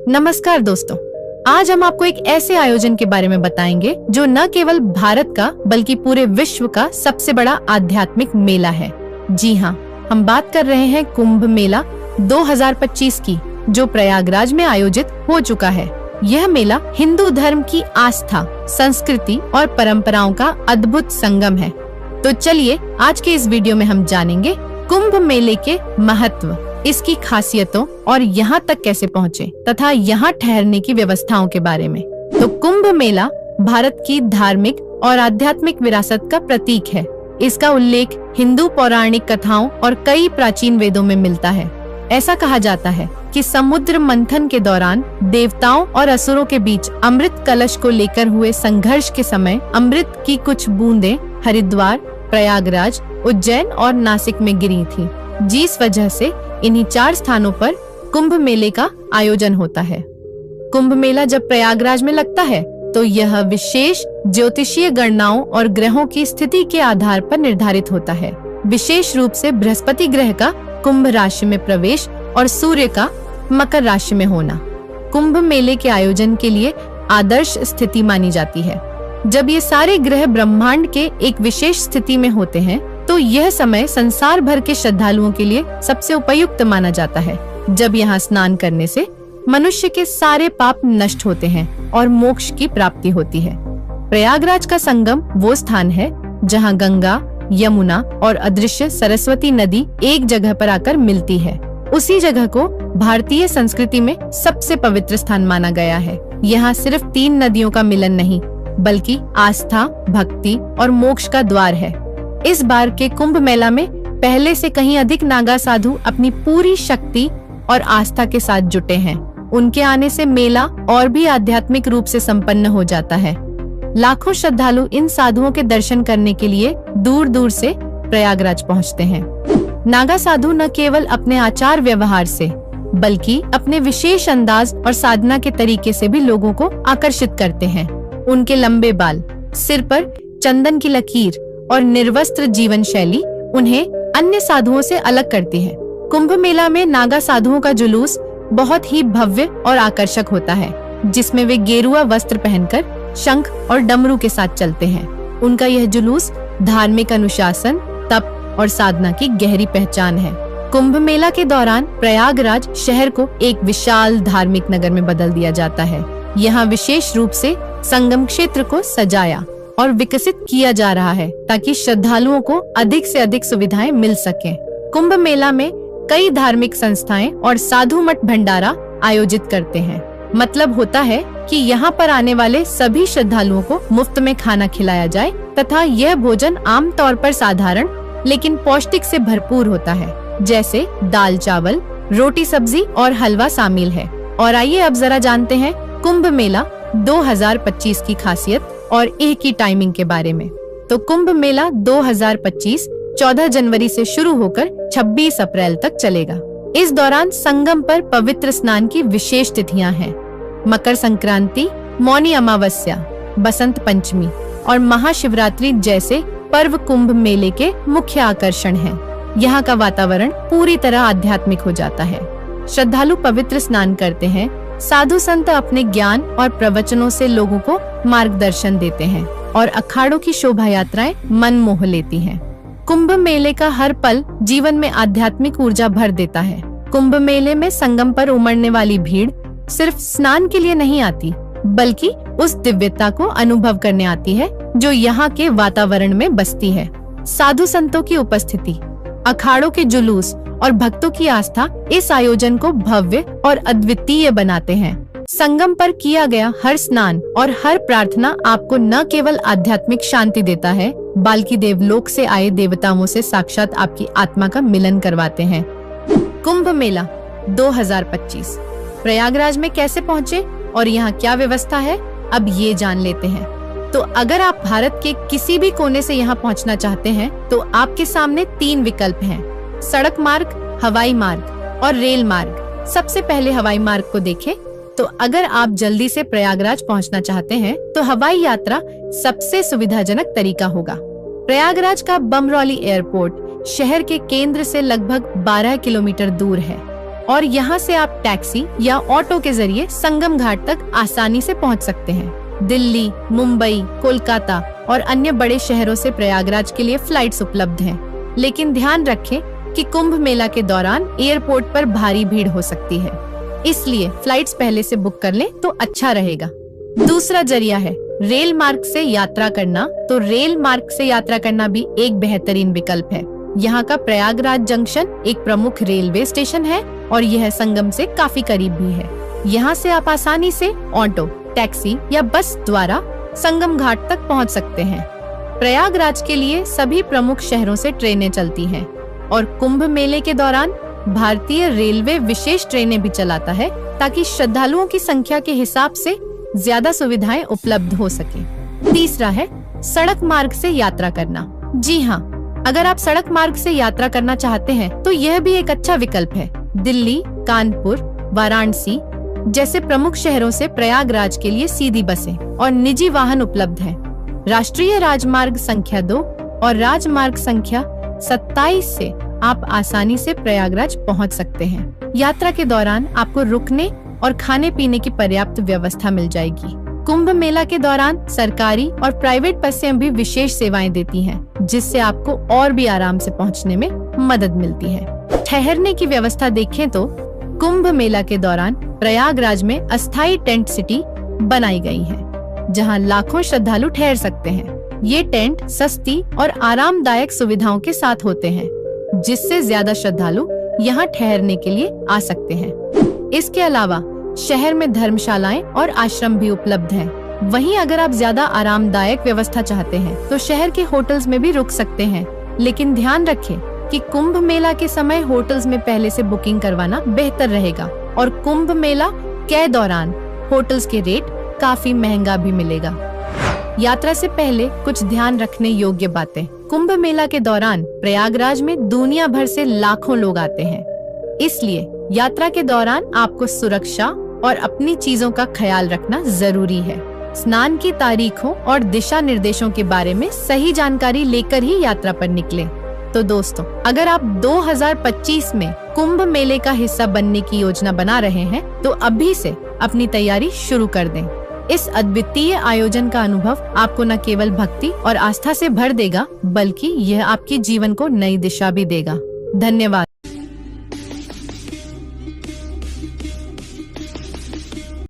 नमस्कार दोस्तों, आज हम आपको एक ऐसे आयोजन के बारे में बताएंगे जो न केवल भारत का बल्कि पूरे विश्व का सबसे बड़ा आध्यात्मिक मेला है। जी हाँ, हम बात कर रहे हैं कुंभ मेला 2025 की, जो प्रयागराज में आयोजित हो चुका है। यह मेला हिंदू धर्म की आस्था, संस्कृति और परंपराओं का अद्भुत संगम है। तो चलिए आज के इस वीडियो में हम जानेंगे कुंभ मेले के महत्व, इसकी खासियतों और यहाँ तक कैसे पहुँचे तथा यहाँ ठहरने की व्यवस्थाओं के बारे में। तो कुंभ मेला भारत की धार्मिक और आध्यात्मिक विरासत का प्रतीक है। इसका उल्लेख हिंदू पौराणिक कथाओं और कई प्राचीन वेदों में मिलता है। ऐसा कहा जाता है कि समुद्र मंथन के दौरान देवताओं और असुरों के बीच अमृत कलश को लेकर हुए संघर्ष के समय अमृत की कुछ बूंदें हरिद्वार, प्रयागराज, उज्जैन और नासिक में गिरी थी, जिस वजह से इन्हीं 4 स्थानों पर कुंभ मेले का आयोजन होता है। कुंभ मेला जब प्रयागराज में लगता है तो यह विशेष ज्योतिषीय गणनाओं और ग्रहों की स्थिति के आधार पर निर्धारित होता है। विशेष रूप से बृहस्पति ग्रह का कुंभ राशि में प्रवेश और सूर्य का मकर राशि में होना कुंभ मेले के आयोजन के लिए आदर्श स्थिति मानी जाती है। जब ये सारे ग्रह ब्रह्मांड के एक विशेष स्थिति में होते हैं तो यह समय संसार भर के श्रद्धालुओं के लिए सबसे उपयुक्त माना जाता है। जब यहाँ स्नान करने से मनुष्य के सारे पाप नष्ट होते हैं और मोक्ष की प्राप्ति होती है। प्रयागराज का संगम वो स्थान है जहाँ गंगा, यमुना और अदृश्य सरस्वती नदी एक जगह पर आकर मिलती है। उसी जगह को भारतीय संस्कृति में सबसे पवित्र स्थान माना गया है। यहाँ सिर्फ 3 नदियों का मिलन नहीं, बल्कि आस्था, भक्ति और मोक्ष का द्वार है। इस बार के कुंभ मेला में पहले से कहीं अधिक नागा साधु अपनी पूरी शक्ति और आस्था के साथ जुटे हैं। उनके आने से मेला और भी आध्यात्मिक रूप से संपन्न हो जाता है। लाखों श्रद्धालु इन साधुओं के दर्शन करने के लिए दूर दूर से प्रयागराज पहुंचते हैं। नागा साधु न केवल अपने आचार व्यवहार से बल्कि अपने विशेष अंदाज और साधना के तरीके से भी लोगों को आकर्षित करते हैं। उनके लंबे बाल, सिर पर चंदन की लकीर और निर्वस्त्र जीवन शैली उन्हें अन्य साधुओं से अलग करती है। कुंभ मेला में नागा साधुओं का जुलूस बहुत ही भव्य और आकर्षक होता है, जिसमें वे गेरुआ वस्त्र पहनकर शंख और डमरू के साथ चलते हैं। उनका यह जुलूस धार्मिक अनुशासन, तप और साधना की गहरी पहचान है। कुंभ मेला के दौरान प्रयागराज शहर को एक विशाल धार्मिक नगर में बदल दिया जाता है। यहाँ विशेष रूप से संगम क्षेत्र को सजाया और विकसित किया जा रहा है ताकि श्रद्धालुओं को अधिक से अधिक सुविधाएं मिल सकें। कुंभ मेला में कई धार्मिक संस्थाएं और साधु मठ भंडारा आयोजित करते हैं। मतलब होता है कि यहाँ पर आने वाले सभी श्रद्धालुओं को मुफ्त में खाना खिलाया जाए तथा यह भोजन आम तौर पर साधारण लेकिन पौष्टिक से भरपूर होता है, जैसे दाल चावल, रोटी सब्जी और हलवा शामिल है। और आइए अब जरा जानते हैं कुंभ मेला 2025 की खासियत और एक ही टाइमिंग के बारे में। तो कुंभ मेला 2025 14 जनवरी से शुरू होकर 26 अप्रैल तक चलेगा। इस दौरान संगम पर पवित्र स्नान की विशेष तिथियां हैं। मकर संक्रांति, मौनी अमावस्या, बसंत पंचमी और महाशिवरात्रि जैसे पर्व कुंभ मेले के मुख्य आकर्षण हैं। यहाँ का वातावरण पूरी तरह आध्यात्मिक हो जाता है। श्रद्धालु पवित्र स्नान करते हैं। साधु संत अपने ज्ञान और प्रवचनों से लोगों को मार्गदर्शन देते हैं और अखाड़ों की शोभा यात्राएं मन मोह लेती हैं। कुंभ मेले का हर पल जीवन में आध्यात्मिक ऊर्जा भर देता है। कुंभ मेले में संगम पर उमड़ने वाली भीड़ सिर्फ स्नान के लिए नहीं आती, बल्कि उस दिव्यता को अनुभव करने आती है जो यहाँ के वातावरण में बसती है। साधु संतों की उपस्थिति, अखाड़ों के जुलूस और भक्तों की आस्था इस आयोजन को भव्य और अद्वितीय बनाते हैं। संगम पर किया गया हर स्नान और हर प्रार्थना आपको न केवल आध्यात्मिक शांति देता है, बल्कि देवलोक से आए देवताओं से साक्षात आपकी आत्मा का मिलन करवाते हैं। कुंभ मेला 2025 प्रयागराज में कैसे पहुँचे और यहाँ क्या व्यवस्था है, अब ये जान लेते हैं। तो अगर आप भारत के किसी भी कोने से यहाँ पहुँचना चाहते हैं तो आपके सामने 3 विकल्प हैं: सड़क मार्ग, हवाई मार्ग और रेल मार्ग। सबसे पहले हवाई मार्ग को देखें तो अगर आप जल्दी से प्रयागराज पहुंचना चाहते हैं तो हवाई यात्रा सबसे सुविधाजनक तरीका होगा। प्रयागराज का बमरौली एयरपोर्ट शहर के केंद्र से लगभग 12 किलोमीटर दूर है और यहाँ से आप टैक्सी या ऑटो के जरिए संगम घाट तक आसानी से पहुँच सकते हैं। दिल्ली, मुंबई, कोलकाता और अन्य बड़े शहरों से प्रयागराज के लिए फ्लाइट्स उपलब्ध हैं। लेकिन ध्यान रखें कि कुंभ मेला के दौरान एयरपोर्ट पर भारी भीड़ हो सकती है, इसलिए फ्लाइट्स पहले से बुक कर लें तो अच्छा रहेगा। दूसरा जरिया है रेल मार्ग से यात्रा करना। तो रेल मार्ग से यात्रा करना भी एक बेहतरीन विकल्प है। यहाँ का प्रयागराज जंक्शन एक प्रमुख रेलवे स्टेशन है और यह संगम से काफी करीब भी है। यहाँ से आप आसानी से ऑटो, टैक्सी या बस द्वारा संगम घाट तक पहुँच सकते हैं। प्रयागराज के लिए सभी प्रमुख शहरों से ट्रेनें चलती हैं और कुंभ मेले के दौरान भारतीय रेलवे विशेष ट्रेनें भी चलाता है ताकि श्रद्धालुओं की संख्या के हिसाब से ज्यादा सुविधाएं उपलब्ध हो सके। तीसरा है सड़क मार्ग से यात्रा करना। जी हाँ, अगर आप सड़क मार्ग से यात्रा करना चाहते हैं तो यह भी एक अच्छा विकल्प है। दिल्ली, कानपुर, वाराणसी जैसे प्रमुख शहरों से प्रयागराज के लिए सीधी बसें और निजी वाहन उपलब्ध हैं। राष्ट्रीय राजमार्ग संख्या 2 और राजमार्ग संख्या 27 से आप आसानी से प्रयागराज पहुंच सकते हैं। यात्रा के दौरान आपको रुकने और खाने पीने की पर्याप्त व्यवस्था मिल जाएगी। कुंभ मेला के दौरान सरकारी और प्राइवेट बसें भी विशेष सेवाएं देती हैं, जिससे आपको और भी आराम से पहुंचने में मदद मिलती है। ठहरने की व्यवस्था देखें तो कुंभ मेला के दौरान प्रयागराज में अस्थायी टेंट सिटी बनाई गई है, जहां लाखों श्रद्धालु ठहर सकते हैं। ये टेंट सस्ती और आरामदायक सुविधाओं के साथ होते हैं, जिससे ज्यादा श्रद्धालु यहाँ ठहरने के लिए आ सकते हैं। इसके अलावा शहर में धर्मशालाएं और आश्रम भी उपलब्ध हैं। वहीं अगर आप ज्यादा आरामदायक व्यवस्था चाहते हैं तो शहर के होटल्स में भी रुक सकते हैं। लेकिन ध्यान रखें कि कुंभ मेला के समय होटल्स में पहले से बुकिंग करवाना बेहतर रहेगा और कुंभ मेला के दौरान होटल्स के रेट काफी महंगा भी मिलेगा। यात्रा से पहले कुछ ध्यान रखने योग्य बातें। कुंभ मेला के दौरान प्रयागराज में दुनिया भर से लाखों लोग आते हैं, इसलिए यात्रा के दौरान आपको सुरक्षा और अपनी चीजों का ख्याल रखना जरूरी है। स्नान की तारीखों और दिशा निर्देशों के बारे में सही जानकारी लेकर ही यात्रा पर निकलें। तो दोस्तों, अगर आप 2025 में कुंभ मेले का हिस्सा बनने की योजना बना रहे हैं तो अभी से अपनी तैयारी शुरू कर दें। इस अद्वितीय आयोजन का अनुभव आपको न केवल भक्ति और आस्था से भर देगा, बल्कि यह आपके जीवन को नई दिशा भी देगा। धन्यवाद।